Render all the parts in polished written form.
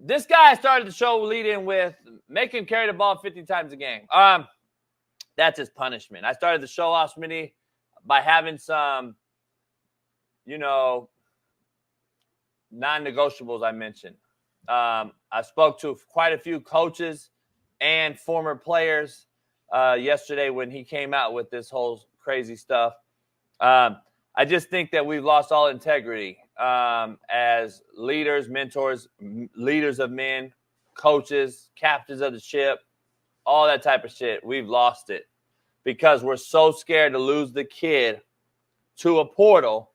this guy started the show lead in with make him carry the ball 50 times a game. That's his punishment. I started the show off, Smitty, by having some, non-negotiables I mentioned. I spoke to quite a few coaches and former players yesterday when he came out with this whole crazy stuff. I just think that we've lost all integrity as leaders, mentors, leaders of men, coaches, captains of the ship, all that type of shit. We've lost it because we're so scared to lose the kid to a portal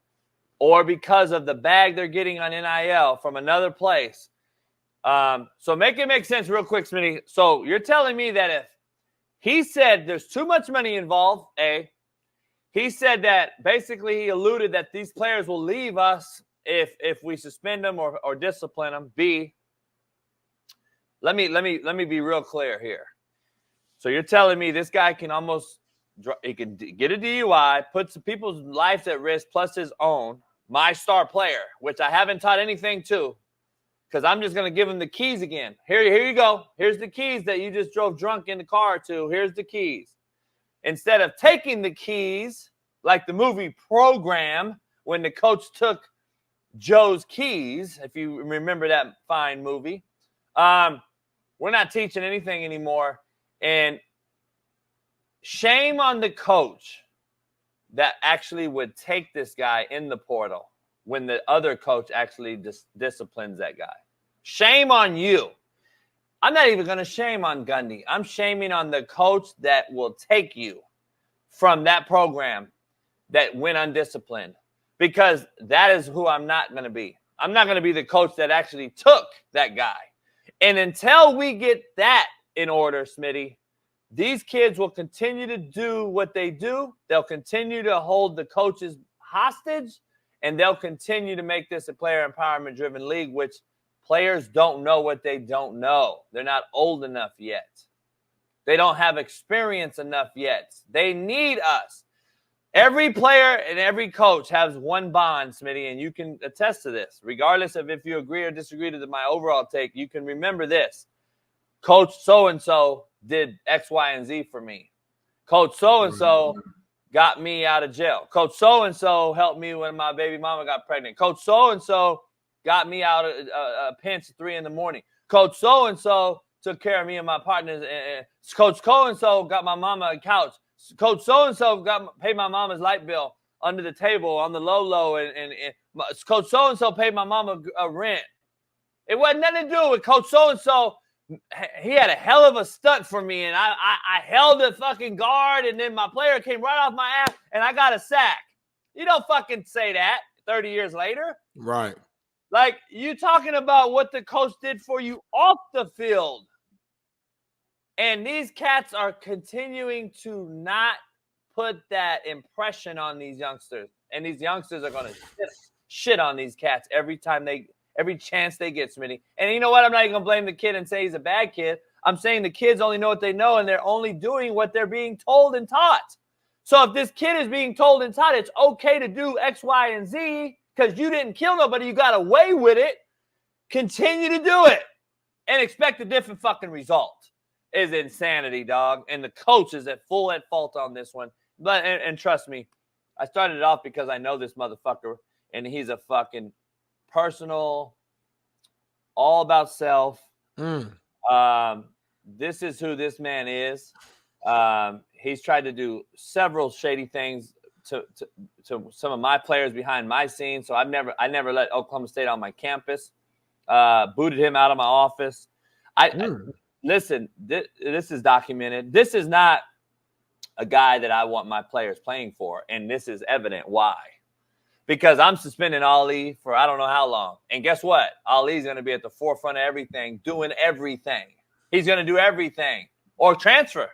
or because of the bag they're getting on NIL from another place. So make it make sense real quick, Smitty. So you're telling me that if he said there's too much money involved, A, he said that basically he alluded that these players will leave us if we suspend them or discipline them. B, let me be real clear here. So you're telling me this guy can he can get a DUI, put some people's lives at risk plus his own, my star player, which I haven't taught anything to, because I'm just going to give him the keys again. Here you go. Here's the keys that you just drove drunk in the car to. Here's the keys. Instead of taking the keys, like the movie Program, when the coach took Joe's keys, if you remember that fine movie, we're not teaching anything anymore. And shame on the coach that actually would take this guy in the portal when the other coach actually disciplines that guy. Shame on you. I'm not even going to shame on Gundy. I'm shaming on the coach that will take you from that program that went undisciplined, because that is who I'm not going to be. I'm not going to be the coach that actually took that guy. And until we get that in order, Smitty, these kids will continue to do what they do. They'll continue to hold the coaches hostage, and they'll continue to make this a player empowerment-driven league, which players don't know what they don't know. They're not old enough yet. They don't have experience enough yet. They need us. Every player and every coach has one bond, Smitty, and you can attest to this. Regardless of if you agree or disagree to my overall take, you can remember this. Coach so-and-so did X, Y, and Z for me. Coach so-and-so got me out of jail. Coach so-and-so helped me when my baby mama got pregnant. Coach so-and-so got me out of a pinch at 3 a.m. Coach so-and-so took care of me and my partners. Coach so-and-so got my mama a couch. Coach so-and-so paid my mama's light bill under the table on the low, and Coach so-and-so paid my mama a rent. It wasn't nothing to do with Coach so-and-so. He had a hell of a stunt for me, and I held the fucking guard, and then my player came right off my ass, and I got a sack. You don't fucking say that 30 years later. Right. Like, you talking about what the coach did for you off the field. And these cats are continuing to not put that impression on these youngsters. And these youngsters are going to shit on these cats every chance they get, Smitty. And you know what? I'm not even going to blame the kid and say he's a bad kid. I'm saying the kids only know what they know, and they're only doing what they're being told and taught. So if this kid is being told and taught it's okay to do X, Y, and Z because you didn't kill nobody, you got away with it, continue to do it and expect a different fucking result. Is insanity, dog. And the coach is at fault on this one. But and trust me, I started it off because I know this motherfucker, and he's a fucking personal, all about self. This is who this man is. He's tried to do several shady things to some of my players behind my scenes. So I never let Oklahoma State on my campus. Booted him out of my office. Listen, this is documented. This is not a guy that I want my players playing for, and this is evident why. Because I'm suspending Ali for I don't know how long. And guess what? Ali's going to be at the forefront of everything, doing everything. He's going to do everything. Or transfer.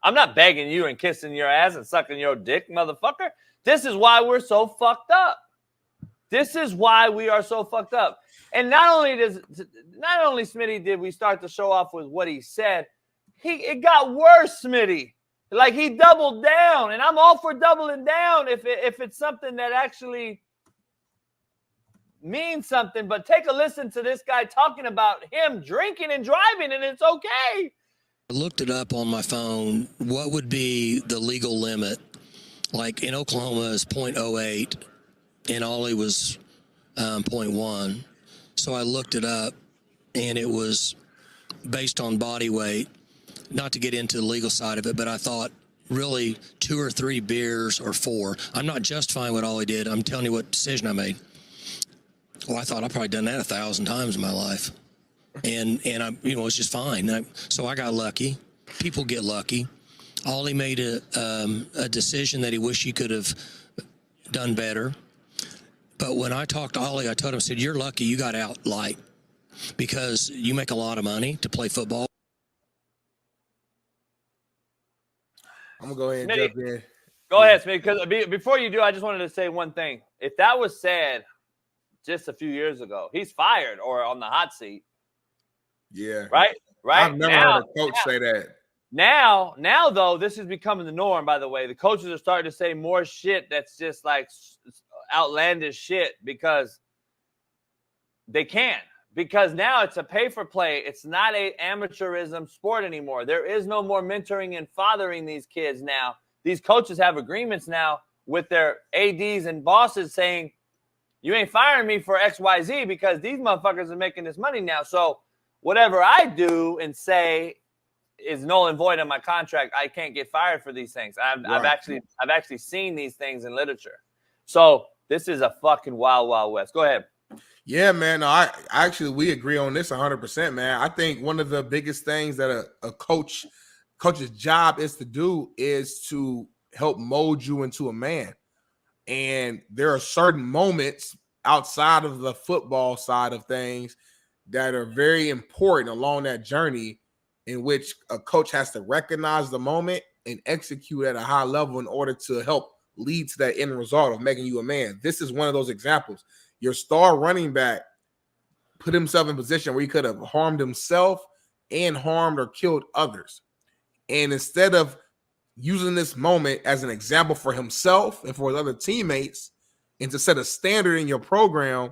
I'm not begging you and kissing your ass and sucking your dick, motherfucker. This is why we're so fucked up. This is why we are so fucked up. And not only Smitty did we start to show off with what he said, it got worse, Smitty. Like he doubled down, and I'm all for doubling down if it's something that actually means something, but take a listen to this guy talking about him drinking and driving, and it's okay. I looked it up on my phone. What would be the legal limit? Like in Oklahoma is 0.08, and Ollie was 0.1. So I looked it up, and it was based on body weight. Not to get into the legal side of it, but I thought really 2 or 3 beers or 4. I'm not justifying what Ollie did. I'm telling you what decision I made. Well, I thought I've probably done that 1,000 times in my life. And I, it's just fine. So I got lucky. People get lucky. Ollie made a decision that he wished he could have done better. But when I talked to Ollie, I told him, I said, you're lucky you got out light because you make a lot of money to play football. I'm going to go ahead and Smitty, jump in. Go ahead, Smitty, because before you do, I just wanted to say one thing. If that was said just a few years ago, he's fired or on the hot seat. Yeah. Right? I've never heard a coach say that. Now, though, this is becoming the norm, by the way. The coaches are starting to say more shit that's just like outlandish shit because they can. Because now it's a pay-for-play. It's not a amateurism sport anymore. There is no more mentoring and fathering these kids now. These coaches have agreements now with their ADs and bosses saying, you ain't firing me for XYZ because these motherfuckers are making this money now. So whatever I do and say is null and void on my contract. I can't get fired for these things. I've actually seen these things in literature. So this is a fucking wild, wild west. Go ahead. Yeah, man. No, we agree on this 100%, man. I think one of the biggest things that a coach's job is to do is to help mold you into a man. And there are certain moments outside of the football side of things that are very important along that journey in which a coach has to recognize the moment and execute at a high level in order to help lead to that end result of making you a man. This is one of those examples. Your star running back put himself in a position where he could have harmed himself and harmed or killed others. And instead of using this moment as an example for himself and for his other teammates and to set a standard in your program,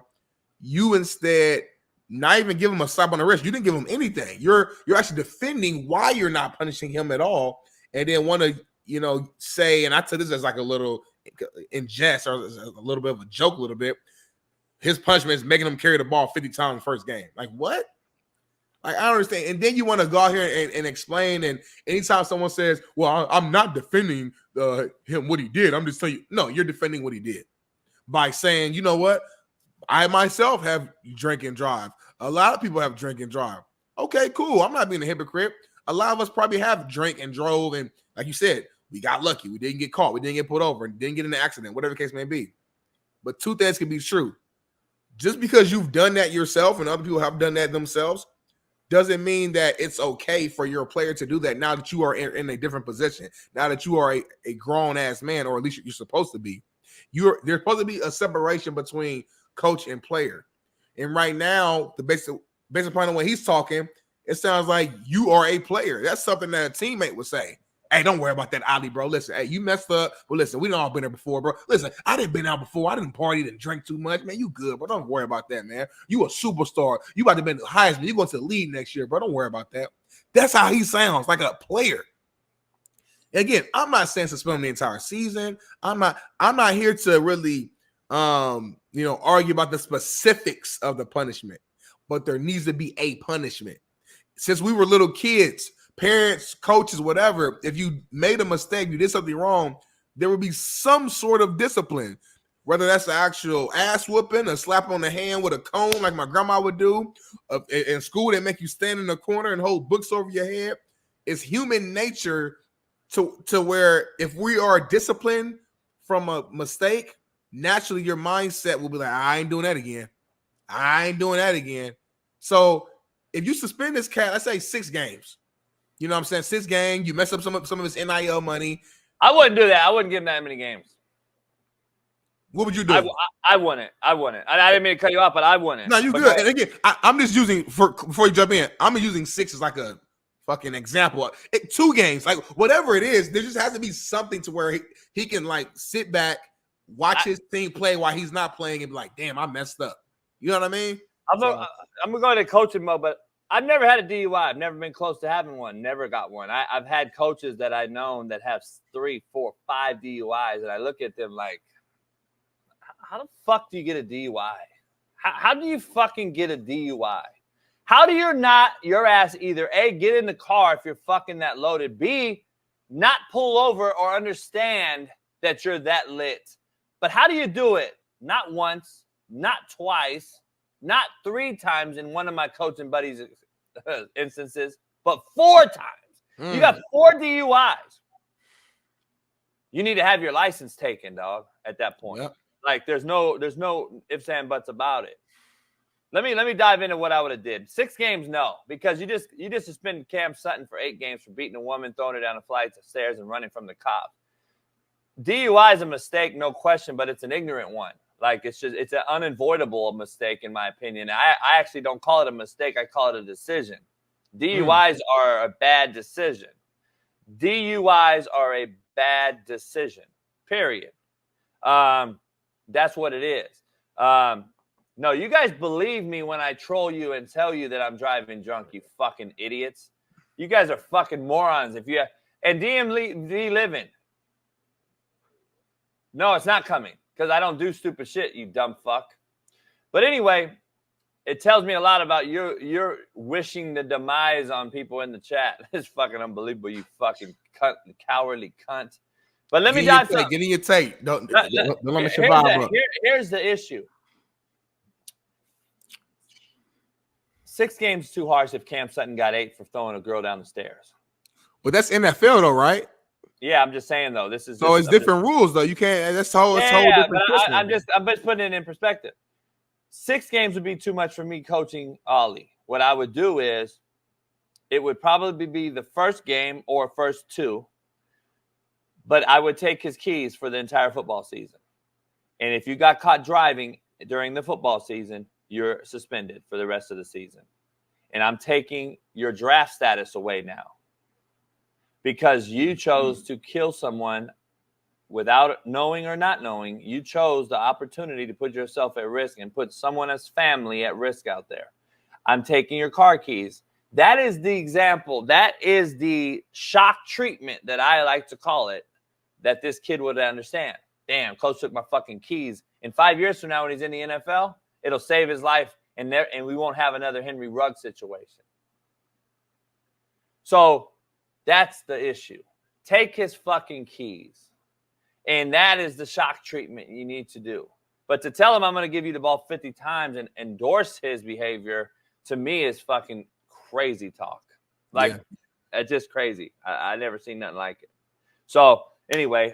you instead not even give him a slap on the wrist. You didn't give him anything. You're actually defending why you're not punishing him at all, and then want to say, and I took this as like a little in jest or a little bit of a joke, a little bit. His punishment is making him carry the ball 50 times in the first game. Like, what? Like, I don't understand. And then you want to go out here and explain. And anytime someone says, well, I'm not defending him, what he did. I'm just telling you, no, you're defending what he did by saying, you know what? I myself have drink and drive. A lot of people have drink and drive. Okay, cool. I'm not being a hypocrite. A lot of us probably have drink and drove. And like you said, we got lucky. We didn't get caught. We didn't get pulled over. Didn't get in an accident, whatever the case may be. But two things can be true. Just because you've done that yourself and other people have done that themselves doesn't mean that it's okay for your player to do that now that you are in a different position, now that you are a grown-ass man, or at least you're supposed to be. There's supposed to be a separation between coach and player. And right now, based upon the way he's talking, it sounds like you are a player. That's something that a teammate would say. Hey, don't worry about that, Ali, bro. Listen, hey, you messed up. But listen, we done all been there before, bro. Listen, I didn't been out before. I didn't party, didn't drink too much. Man, you good, bro. Don't worry about that, man. You a superstar. You about to be the Heisman. You going to the league next year, bro. Don't worry about that. That's how he sounds, like a player. Again, I'm not saying suspend him the entire season. I'm not here to really argue about the specifics of the punishment, but there needs to be a punishment. Since we were little kids, parents, coaches, whatever, if you made a mistake, you did something wrong, there would be some sort of discipline, whether that's an actual ass whooping, a slap on the hand with a cone like my grandma would do. In school, they make you stand in the corner and hold books over your head. It's human nature to where if we are disciplined from a mistake, naturally your mindset will be like, I ain't doing that again. I ain't doing that again. So if you suspend this cat, let's say 6 games, you know what I'm saying? 6 games, you mess up some of his NIL money. I wouldn't do that. I wouldn't give him that many games. What would you do? I wouldn't. I didn't mean to cut you off, but I wouldn't. No, you good. And again, I'm just using, before you jump in, I'm using 6 as like a fucking example. 2 games, like whatever it is, there just has to be something to where he can like sit back, watch his team play while he's not playing and be like, damn, I messed up. You know what I mean? I'm gonna go into coaching mode, but I've never had a DUI. I've never been close to having one. Never got one. I've had coaches that I've known that have 3, 4, 5 DUIs, and I look at them like, how the fuck do you get a DUI? How do you fucking get a DUI? How do your ass either A, get in the car if you're fucking that loaded, B, not pull over or understand that you're that lit? But how do you do it? Not once, not twice, not 3 times in one of my coaching buddies' instances, but 4 times. You got 4 DUIs. You need to have your license taken, dog, at that point. Yep. Like there's no ifs and buts about it. Let me dive into what I would have did. 6 games, no, because you just suspended Cam Sutton for 8 games for beating a woman, throwing her down a flight of stairs, and running from the cops. DUI is a mistake, no question, but it's an ignorant one. Like it's an unavoidable mistake, in my opinion. I actually don't call it a mistake. I call it a decision. DUIs are a bad decision. DUIs are a bad decision, period. That's what it is. No, you guys believe me when I troll you and tell you that I'm driving drunk, you fucking idiots. You guys are fucking morons. And DMV living. No, it's not coming because I don't do stupid shit, you dumb fuck. But anyway, it tells me a lot about you're wishing the demise on people in the chat. It's fucking unbelievable, you fucking cunt, cowardly cunt. But let me dive in. Get in your tape. Don't let me survive. Here's the issue. 6 games too harsh if Cam Sutton got 8 for throwing a girl down the stairs. Well, that's NFL though, right? Yeah, I'm just saying though. It's different rules though. You can't. That's whole. Yeah, but I'm just putting it in perspective. 6 games would be too much for me coaching Ollie. What I would do is, it would probably be the first game or first 2, but I would take his keys for the entire football season. And if you got caught driving during the football season, you're suspended for the rest of the season. And I'm taking your draft status away now because you chose to kill someone without knowing or not knowing. You chose the opportunity to put yourself at risk and put someone else's family at risk out there. I'm taking your car keys. That is the example. That is the shock treatment that I like to call it, that this kid would understand. Damn, coach took my fucking keys. In 5 years from now, when he's in the NFL, it'll save his life, and we won't have another Henry Ruggs situation. So that's the issue. Take his fucking keys. And that is the shock treatment you need to do. But to tell him I'm going to give you the ball 50 times and endorse his behavior, to me, is fucking crazy talk. It's just crazy. I never seen nothing like it. So anyway,